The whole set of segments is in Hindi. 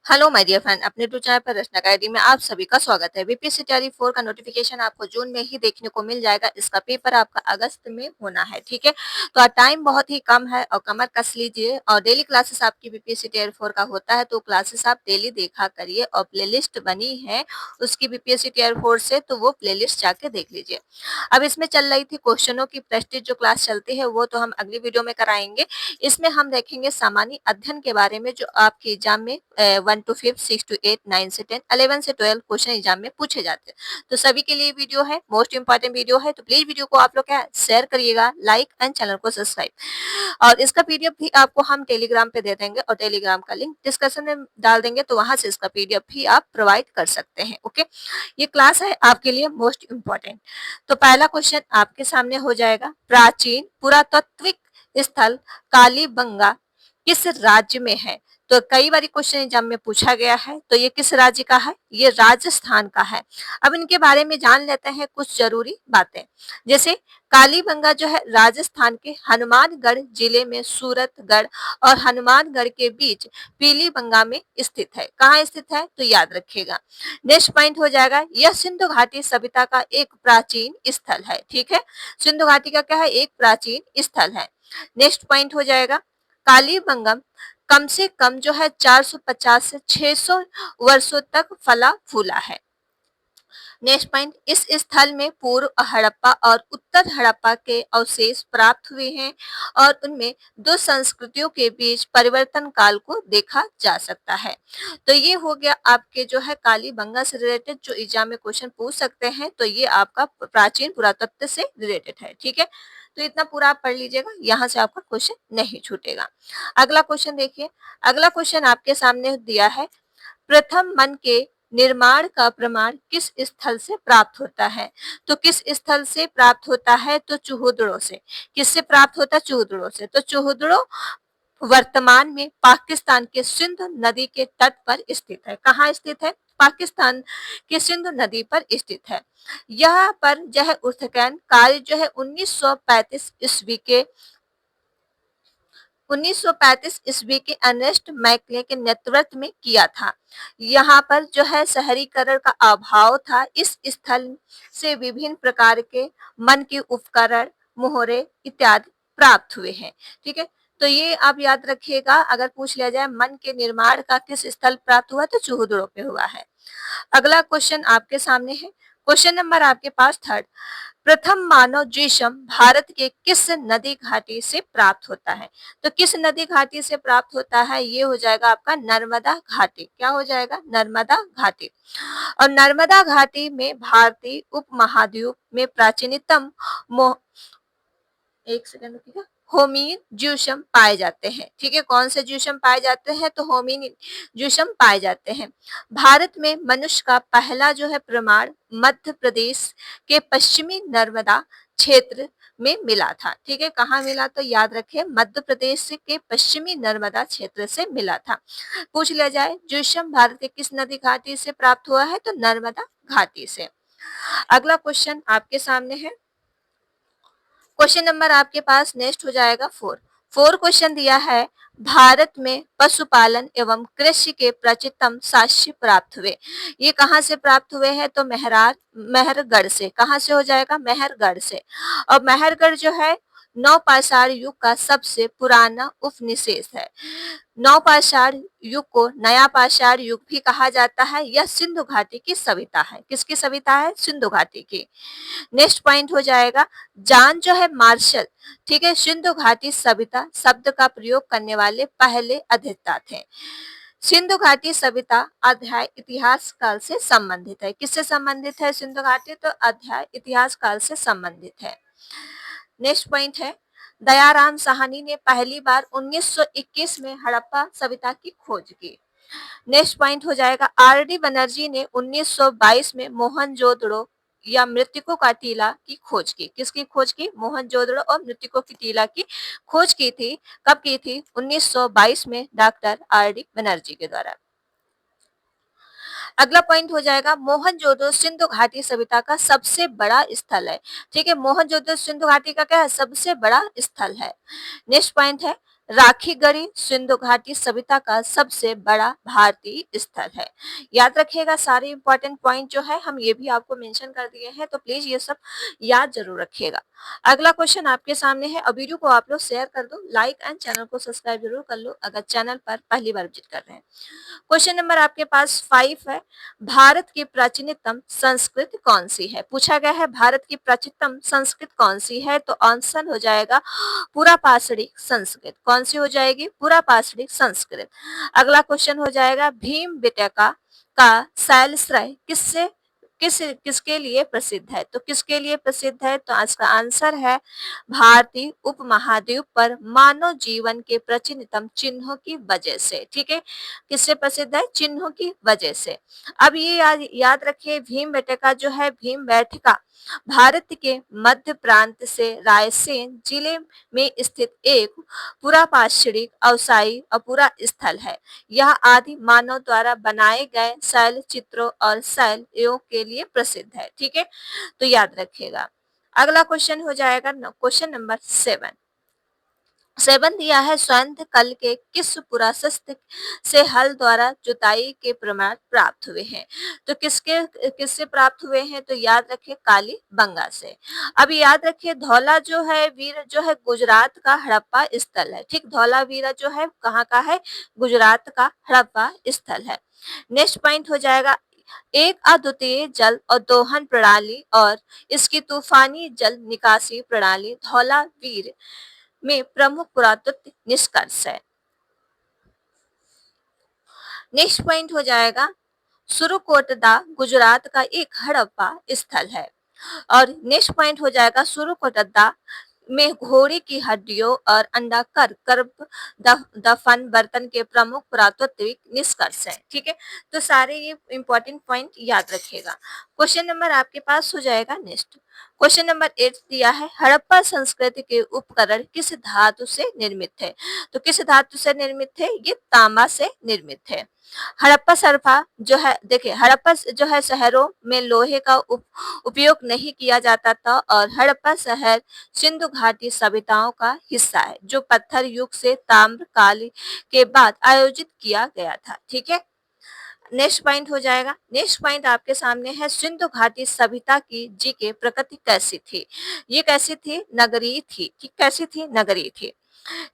हेलो माय डियर फ्रेंड, अपने यूट्यूब चैनल पर रचना डायरी में आप सभी का स्वागत है। बीपीएससी तैयारी 4 का नोटिफिकेशन आपको जून में ही देखने को मिल जाएगा। इसका पेपर आपका अगस्त में होना है, ठीक है। तो टाइम बहुत ही कम है और कमर कस लीजिए और डेली क्लासेस आपकी बीपीएससी तैयारी 4 का होता है, तो क्लासेस आप डेली देखा करिए और प्लेलिस्ट बनी है उसकी बीपीएससी तैयारी 4 से, तो वो प्लेलिस्ट जाके देख लीजिए। अब इसमें चल रही थी क्वेश्चनों की प्रेस्टीज जो क्लास चलती है, वो तो हम अगली वीडियो में कराएंगे। इसमें हम देखेंगे सामान्य अध्ययन के बारे में, जो आपके एग्जाम में 1 to 5, 6 to 8, 9 से 10, 11 से 12 क्वेश्चन एग्जाम में पूछे जाते हैं। तो सभी के लिए वीडियो है, मोस्ट इंपॉर्टेंट वीडियो है, तो प्लीज वीडियो को आप लोग क्या शेयर करिएगा, लाइक एंड चैनल को सब्सक्राइब। और इसका पीडीएफ भी आपको हम टेलीग्राम पे दे देंगे और टेलीग्राम का लिंक डिस्कशन में डाल देंगे, तो वहां से इसका पीडीएफ भी आप प्रोवाइड कर सकते हैं। ओके, ये क्लास है आपके लिए मोस्ट इंपॉर्टेंट। तो पहला क्वेश्चन आपके सामने हो जाएगा, प्राचीन पुरातात्विक स्थल कालीबंगा किस राज्य में है? तो कई बार क्वेश्चन एग्जाम में पूछा गया है, तो ये किस राज्य का है? ये राजस्थान का है। अब इनके बारे में जान लेते हैं कुछ जरूरी बातें। जैसे कालीबंगा जो है राजस्थान के हनुमानगढ़ जिले में सूरतगढ़ और हनुमानगढ़ के बीच पीलीबंगा में स्थित है। कहाँ स्थित है? तो याद रखिएगा। नेक्स्ट पॉइंट हो जाएगा, यह सिंधु घाटी सभ्यता का एक प्राचीन स्थल है। ठीक है, सिंधु घाटी का क्या है? एक प्राचीन स्थल है। नेक्स्ट पॉइंट हो जाएगा, कालीबंगम कम से कम जो है 450 से 600 वर्षों तक फला फूला है। नेक्स्ट पॉइंट, इस स्थल में पूर्व हड़प्पा और उत्तर हड़प्पा के अवशेष प्राप्त हुए हैं और उनमें दो संस्कृतियों के बीच परिवर्तन काल को देखा जा सकता है। तो ये हो गया आपके जो है कालीबंगा से रिलेटेड, जो एग्जाम में क्वेश्चन पूछ सकते हैं। तो ये आपका प्राचीन पुरातत्व से रिलेटेड है, ठीक है। तो इतना पूरा आप पढ़ लीजिएगा, यहाँ से आपका क्वेश्चन नहीं छूटेगा। अगला क्वेश्चन देखिए, अगला क्वेश्चन आपके सामने दिया है, प्रथम मन के निर्माण का प्रमाण किस स्थल से प्राप्त होता है? तो किस स्थल से प्राप्त होता है? तो चूहुदड़ो से। किससे प्राप्त होता है? चूहुदड़ो से। तो चूहुदड़ो वर्तमान में पाकिस्तान के सिंधु नदी के तट पर स्थित है। कहाँ स्थित है? पाकिस्तान के सिंधु नदी पर स्थित है। यहाँ पर जो है उत्खनन कार्य जो है 1935 ईस्वी के अर्नेस्ट मैकले के नेतृत्व में किया था। यहाँ पर जो है शहरीकरण का अभाव था। इस स्थल से विभिन्न प्रकार के मन के उपकरण, मोहरे इत्यादि प्राप्त हुए हैं। ठीक है, तो ये आप याद रखिएगा। अगर पूछ लिया जाए मन के निर्माण का किस स्थल प्राप्त हुआ, तो चूहुदड़ो पे हुआ है। अगला क्वेश्चन आपके सामने है, क्वेश्चन नंबर आपके पास थर्ड, प्रथम मानव जीशम भारत के किस नदी घाटी से प्राप्त होता है? तो किस नदी घाटी से प्राप्त होता है? ये हो जाएगा आपका नर्मदा घाटी। क्या हो जाएगा? नर्मदा घाटी। और नर्मदा घाटी में भारतीय उपमहाद्वीप में प्राचीनतम एक सेकंड रुकिएगा, होमिन ज्यूशम पाए जाते हैं। ठीक है, कौन से ज्यूशम पाए जाते हैं? तो होमिन ज्यूशम पाए जाते हैं। भारत में मनुष्य का पहला जो है प्रमाण मध्य प्रदेश के पश्चिमी नर्मदा क्षेत्र में मिला था। ठीक है, कहाँ मिला? तो याद रखें, मध्य प्रदेश के पश्चिमी नर्मदा क्षेत्र से मिला था। पूछ लिया जाए ज्यूशम भारत के किस नदी घाटी से प्राप्त हुआ है? तो नर्मदा घाटी से। अगला क्वेश्चन आपके सामने है, क्वेश्चन नंबर आपके पास नेक्स्ट हो जाएगा 4 क्वेश्चन दिया है, भारत में पशुपालन एवं कृषि के प्राचीनतम साक्ष्य प्राप्त हुए। ये कहाँ से प्राप्त हुए हैं? तो मेहरगढ़ से। कहाँ से हो जाएगा? मेहरगढ़ से। और मेहरगढ़ जो है नवपाषाण युग का सबसे पुराना उपनिवेश है। नवपाषाण युग को नया पाषाण युग भी कहा जाता है। यह सिंधु घाटी की सभ्यता है। किसकी सभ्यता है? सिंधु घाटी की। नेक्स्ट पॉइंट हो जाएगा, जॉन जो है मार्शल, ठीक है, सिंधु घाटी सभ्यता शब्द का प्रयोग करने वाले पहले अधिवक्ता थे। सिंधु घाटी सभ्यता अध्याय इतिहास काल से संबंधित है। किससे संबंधित है सिंधु घाटी? तो अध्याय इतिहास काल से संबंधित है। नेक्स्ट पॉइंट है, दयाराम साहनी ने पहली बार 1921 में हड़प्पा सभ्यता की खोज की। नेक्स्ट पॉइंट हो जाएगा, आर.डी. बनर्जी ने 1922 में मोहनजोदड़ो या मृतकों का टीला की खोज की। किसकी खोज की? मोहनजोदड़ो और मृतकों की टीला की खोज की थी। कब की थी? 1922 में डॉक्टर आर.डी. बनर्जी के द्वारा। अगला पॉइंट हो जाएगा, मोहनजोदड़ो सिंधु घाटी सभ्यता का सबसे बड़ा स्थल है। ठीक है, मोहनजोदड़ो सिंधु घाटी का क्या है? सबसे बड़ा स्थल है। नेक्स्ट पॉइंट है, राखी गढ़ी सिंधु घाटी सभ्यता का सबसे बड़ा भारतीय स्थल है। याद रखिएगा, सारे इंपॉर्टेंट पॉइंट जो है हम ये भी आपको मेंशन कर दिए हैं, तो प्लीज ये सब याद जरूर रखिएगा। अगला क्वेश्चन आपके सामने है और वीडियो को आप लोग शेयर कर दो, लाइक एंड चैनल को सब्सक्राइब जरूर कर लो अगर चैनल पर पहली बार विजिट कर रहे हैं। क्वेश्चन नंबर आपके पास 5 है, भारत की प्राचीनतम संस्कृत कौन सी है? पूछा गया है भारत की प्राचीनतम संस्कृत कौन सी है, तो आंसर हो जाएगा पुरापाषाणिक संस्कृत। कौन सी हो जाएगी? पुरापाषाणिक संस्कृत। अगला क्वेश्चन हो जाएगा, भीमबेटका का शैलश्रय किसके लिए प्रसिद्ध है? तो किसके लिए प्रसिद्ध है? तो इसका आंसर है भारतीय उपमहाद्वीप पर मानव जीवन के प्राचीनतम चिन्हों की वजह से। ठीक है, किससे प्रसिद्ध है? चिन्हों की वजह से। अब ये याद रखिए, भीमबेटका जो है, भीमबेटका भारत के मध्य प्रांत से रायसेन जिले में स्थित एक पुरापाषाणिक अवसायी और पुरा स्थल है। यह आदि मानव द्वारा बनाए गए शैल चित्रों और शैल योग के लिए प्रसिद्ध है। ठीक है, तो याद रखिएगा। अगला क्वेश्चन हो जाएगा क्वेश्चन नंबर 7 दिया है, स्वर्ण कल के किस पुराशस्त्र से हल द्वारा जुताई के प्रमाण प्राप्त हुए हैं? तो किससे प्राप्त हुए हैं? तो याद रखिए, काली बंगा से। अब याद रखिए, धौला जो है वीर जो है गुजरात का हड़प्पा स्थल है। ठीक, धौला वीरा जो है कहाँ का है? गुजरात का हड़प्पा स्थल है। नेक्स्ट पॉइंट हो जाएगा, एक अद्वितीय जल और दोहन प्रणाली और इसकी तूफानी जल निकासी प्रणाली धौला वीर में प्रमुख पुरातत्व निष्कर्ष है। नेक्स्ट पॉइंट हो जाएगा, सुरुकोटदा गुजरात का एक हड़प्पा स्थल है। और नेक्स्ट पॉइंट हो जाएगा, सुरुकोटदा में घोड़े की हड्डियों और अंडाकार कर्ब दफन बर्तन के प्रमुख पुरातात्विक निष्कर्ष है। ठीक है, तो सारे ये इंपॉर्टेंट पॉइंट याद रखिएगा। क्वेश्चन नंबर आपके पास हो जाएगा नेक्स्ट। क्वेश्चन नंबर 8 दिया है, हड़प्पा संस्कृति के उपकरण किस धातु से निर्मित है? तो किस धातु से निर्मित है? ये तांबा से निर्मित है। हड़प्पा सर्फा जो है, देखिए हड़प्पा जो है शहरों में लोहे का उपयोग नहीं किया जाता था और हड़प्पा शहर सिंधु घाटी सभ्यताओं का हिस्सा है जो पत्थर युग से ताम्र काल के बाद आयोजित किया गया था। ठीक है, नेक्स्ट पॉइंट हो जाएगा। नेक्स्ट पॉइंट आपके सामने है, सिंधु घाटी सभ्यता की जी के प्रकृति कैसी थी? ये कैसी थी? नगरीय थी। ठीक, कैसी थी? नगरीय थी।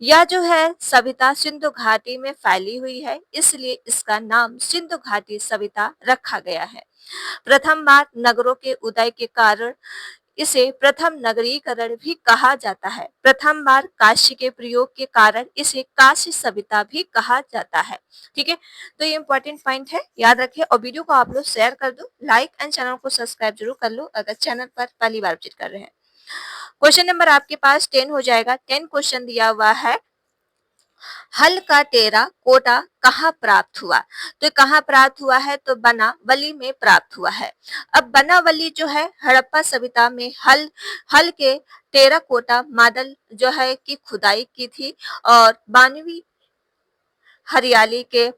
यह जो है सभ्यता सिंधु घाटी में फैली हुई है, इसलिए इसका नाम सिंधु घाटी सभ्यता रखा गया है। प्रथम बार नगरों के उदय के कारण इसे प्रथम नगरीकरण भी कहा जाता है। प्रथम बार काशी के प्रयोग के कारण इसे काशी सभ्यता भी कहा जाता है। ठीक है, तो ये इंपॉर्टेंट पॉइंट है, याद रखिए और वीडियो को आप लोग शेयर कर दो, लाइक एंड चैनल को सब्सक्राइब जरूर कर लो अगर चैनल पर पहली बार विजिट कर रहे हैं। क्वेश्चन नंबर आपके पास 10 हो जाएगा। 10 क्वेश्चन दिया हुआ है, हल का टेरा कोटा कहाँ प्राप्त हुआ? तो कहाँ प्राप्त हुआ है? तो बनावली में प्राप्त हुआ है। अब बनावली जो है हड़प्पा सभ्यता में हल के टेराकोटा मॉडल जो है की खुदाई की थी और बानवी हरियाली के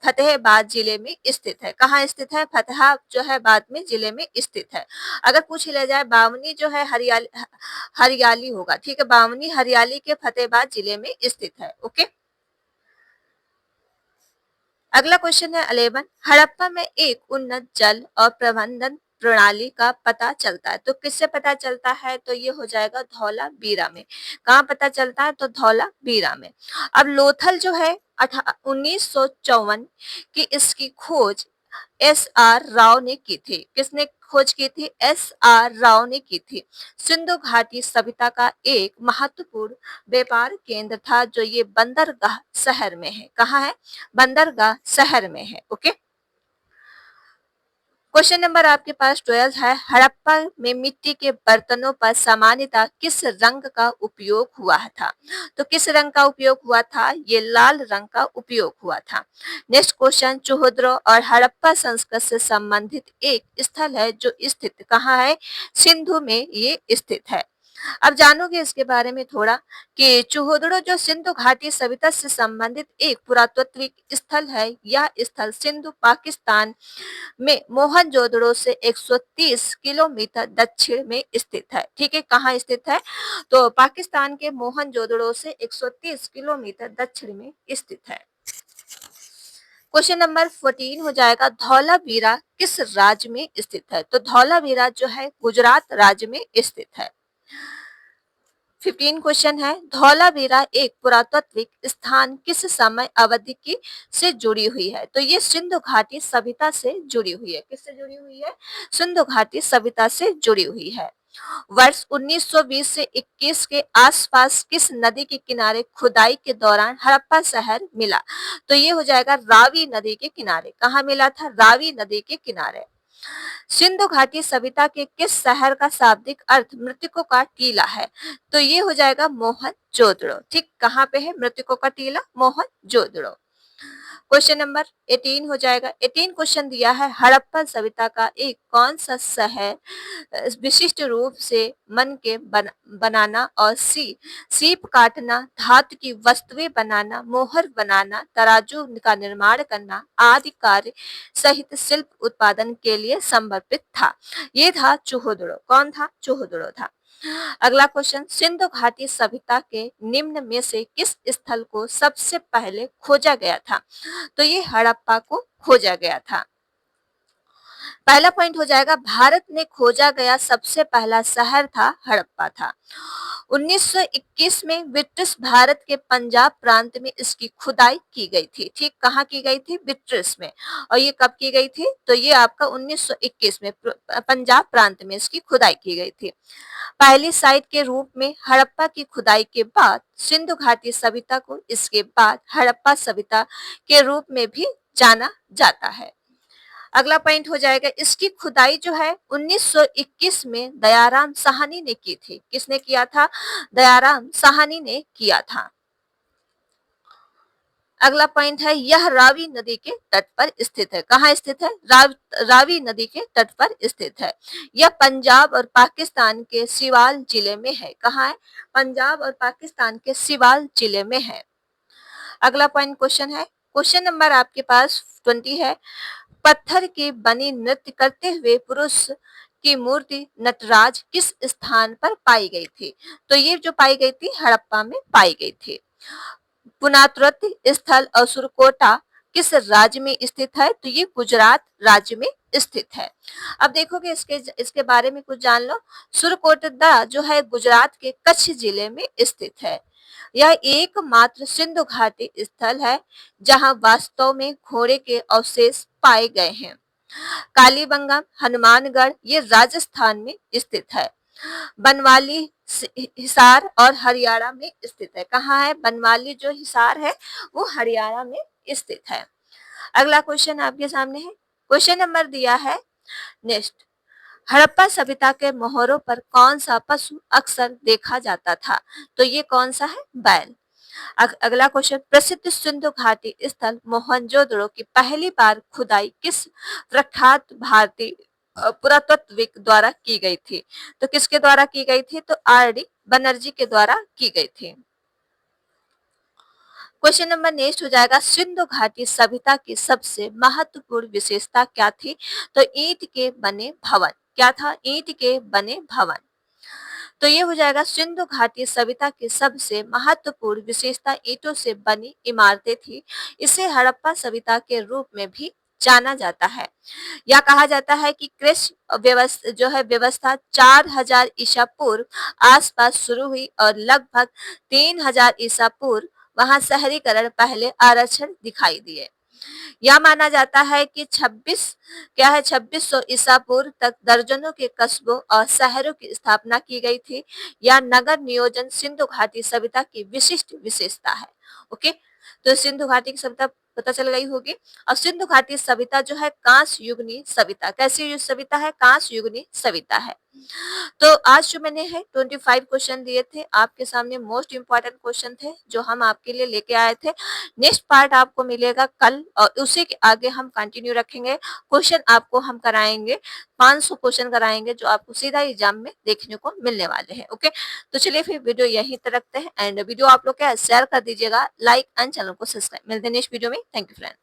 फतेहाबाद जिले में स्थित है। कहाँ स्थित है? फतेहा जो है बाद में जिले में स्थित है। अगर पूछ लिया जाए बावनी जो है हरियाली होगा। ठीक है, बावनी हरियाली के फतेहाबाद जिले में स्थित है। ओके, अगला क्वेश्चन है 11, हड़प्पा में एक उन्नत जल और प्रबंधन प्रणाली का पता चलता है। तो किससे पता चलता है? तो ये हो जाएगा धौला बीरा में। कहाँ पता चलता है? तो धौला बीरा में। अब लोथल जो है 1954 की इसकी खोज एस.आर. राव ने की थी। किसने खोज की थी? एस.आर. राव ने की थी। सिंधु घाटी सभ्यता का एक महत्वपूर्ण व्यापार केंद्र था जो ये बंदरगाह शहर में है। कहाँ है? बंदरगाह शहर में है। ओके, क्वेश्चन नंबर आपके पास 12 है, हड़प्पा में मिट्टी के बर्तनों पर सामान्यतः किस रंग का उपयोग हुआ था? तो किस रंग का उपयोग हुआ था? ये लाल रंग का उपयोग हुआ था। नेक्स्ट क्वेश्चन, चौहद्रा और हड़प्पा संस्कृति से संबंधित एक स्थल है जो स्थित कहाँ है? सिंधु में ये स्थित है। अब जानोगे इसके बारे में थोड़ा कि चूहोदड़ो जो सिंधु घाटी सभ्यता से संबंधित एक पुरातात्विक स्थल है। यह स्थल सिंधु पाकिस्तान में मोहनजोदड़ो से 130 किलोमीटर दक्षिण में स्थित है। ठीक है, कहाँ स्थित है? तो पाकिस्तान के मोहनजोदड़ो से 130 किलोमीटर दक्षिण में स्थित है। क्वेश्चन नंबर 14 हो जाएगा, धौलावीरा किस राज्य में स्थित है? तो धौलावीरा जो है गुजरात राज्य में स्थित है। 15 क्वेश्चन है, धौलावीरा एक पुरातात्विक स्थान किस समय अवधि की से जुड़ी हुई है? तो ये सिंधु घाटी सभ्यता से जुड़ी हुई है। किससे जुड़ी हुई है? सिंधु घाटी सभ्यता से जुड़ी हुई है। वर्ष 1920 से 21 के आसपास किस नदी के किनारे खुदाई के दौरान हड़प्पा शहर मिला? तो ये हो जाएगा रावी नदी के किनारे। कहाँ मिला था? रावी नदी के किनारे। सिंधु घाटी सभ्यता के किस शहर का शाब्दिक अर्थ मृतकों का टीला है? तो ये हो जाएगा मोहनजोदड़ो। ठीक, कहाँ पे है मृतकों का टीला? मोहनजोदड़ो। क्वेश्चन नंबर 18 हो जाएगा। 18 क्वेश्चन दिया है, हड़प्पा सभ्यता का एक कौन सा शहर विशिष्ट रूप से मन के बनाना और सीप काटना, धातु की वस्तुएं बनाना, मोहर बनाना, तराजू का निर्माण करना आदि कार्य सहित शिल्प उत्पादन के लिए समर्पित था? ये था चूहोदड़ो। कौन था? चूहोदड़ो था। अगला क्वेश्चन, सिंधु घाटी सभ्यता के निम्न में से किस स्थल को सबसे पहले खोजा गया था? तो ये हड़प्पा को खोजा गया था। पहला पॉइंट हो जाएगा, भारत में खोजा गया सबसे पहला शहर था हड़प्पा था। 1921 में ब्रिटिश भारत के पंजाब प्रांत में इसकी खुदाई की गई थी। ठीक, कहाँ की गई थी? ब्रिटिश में। और ये कब की गई थी? तो ये आपका 1921 में पंजाब प्रांत में इसकी खुदाई की गई थी। पहली साइट के रूप में हड़प्पा की खुदाई के बाद सिंधु घाटी सभ्यता को इसके बाद हड़प्पा सभ्यता के रूप में भी जाना जाता है। अगला पॉइंट हो जाएगा, इसकी खुदाई जो है 1921 में दयाराम साहनी ने की थी। किसने किया था? दयाराम साहनी ने किया था। अगला पॉइंट है, यह रावी नदी के तट पर स्थित है। कहाँ स्थित है? रावी नदी के तट पर स्थित है। यह पंजाब और पाकिस्तान के सिवाल जिले में है। कहाँ है? पंजाब और पाकिस्तान के सिवाल जिले में है। अगला पॉइंट क्वेश्चन है, क्वेश्चन नंबर आपके पास 20 है, पत्थर की बनी नृत्य करते हुए पुरुष की मूर्ति नटराज किस स्थान पर पाई गई थी? तो ये जो पाई गई थी हड़प्पा में पाई गई थी। पुरातत्व स्थल असुरकोटा किस राज्य में स्थित है? तो ये गुजरात राज्य में स्थित है। अब देखोगे इसके बारे में कुछ जान लो। सुरकोटदा जो है गुजरात के कच्छ जिले में स्थित है। यह एकमात्र सिंधु घाटी स्थल है जहां वास्तव में घोड़े के अवशेष पाए गए हैं। कालीबंगम, हनुमानगढ़ ये राजस्थान में स्थित है। बनवाली हिसार और हरियाणा में स्थित है। कहाँ है? बनवाली जो हिसार है वो हरियाणा में स्थित है। अगला क्वेश्चन आपके सामने है, क्वेश्चन नंबर दिया है नेक्स्ट, हड़प्पा सभ्यता के मोहरों पर कौन सा पशु अक्सर देखा जाता था? तो ये कौन सा है? बैल। अगला क्वेश्चन, प्रसिद्ध सिंधु घाटी स्थल मोहनजोदड़ो की पहली बार खुदाई किस प्रख्यात भारतीय पुरातत्वविद द्वारा की गई थी? तो किसके द्वारा की गई थी? तो आर.डी. बनर्जी के द्वारा की गई थी। क्वेश्चन नंबर नेक्स्ट हो जाएगा, सिंधु घाटी सभ्यता की सबसे महत्वपूर्ण विशेषता क्या थी? तो ईंट के बने भवन। क्या था? ईंट के बने भवन। तो ये हो जाएगा, सिंधु घाटी सभ्यता की सबसे महत्वपूर्ण विशेषता ईंटों से बनी इमारतें थी। इसे हड़प्पा सभ्यता के रूप में भी जाना जाता है। यह कहा जाता है कि कृषि व्यवस्था 4000 ईसा पूर्व आसपास शुरू हुई और लगभग 3000 ईसा पूर्व वहां शहरीकरण पहले आरक्षण दिखाई दिए। यह माना जाता है कि 2600 ईसा पूर्व तक दर्जनों के कस्बों और शहरों की स्थापना की गई थी। यह नगर नियोजन सिंधु घाटी सभ्यता की विशिष्ट विशेषता है। ओके, तो सिंधु घाटी की सभ्यता पता चल गई होगी। और सिंधु घाटी सभ्यता जो है कांस्य युगनी सभ्यता। कैसी सभ्यता है? कांस्य युगनी सभ्यता है। तो आज जो मैंने है 25 क्वेश्चन दिए थे, आपके सामने मोस्ट इम्पोर्टेंट क्वेश्चन थे जो हम आपके लिए लेके आए थे। नेक्स्ट पार्ट आपको मिलेगा कल और उसी के आगे हम कंटिन्यू रखेंगे। क्वेश्चन आपको हम कराएंगे, 500 क्वेश्चन कराएंगे जो आपको सीधा एग्जाम में देखने को मिलने वाले हैं। ओके, तो चलिए फिर वीडियो यहीं तक रखते हैं एंड वीडियो आप लोग क्या शेयर कर दीजिएगा, लाइक एंड चैनल को सब्सक्राइब। मिलते हैं नेक्स्ट वीडियो में। Thank you friend.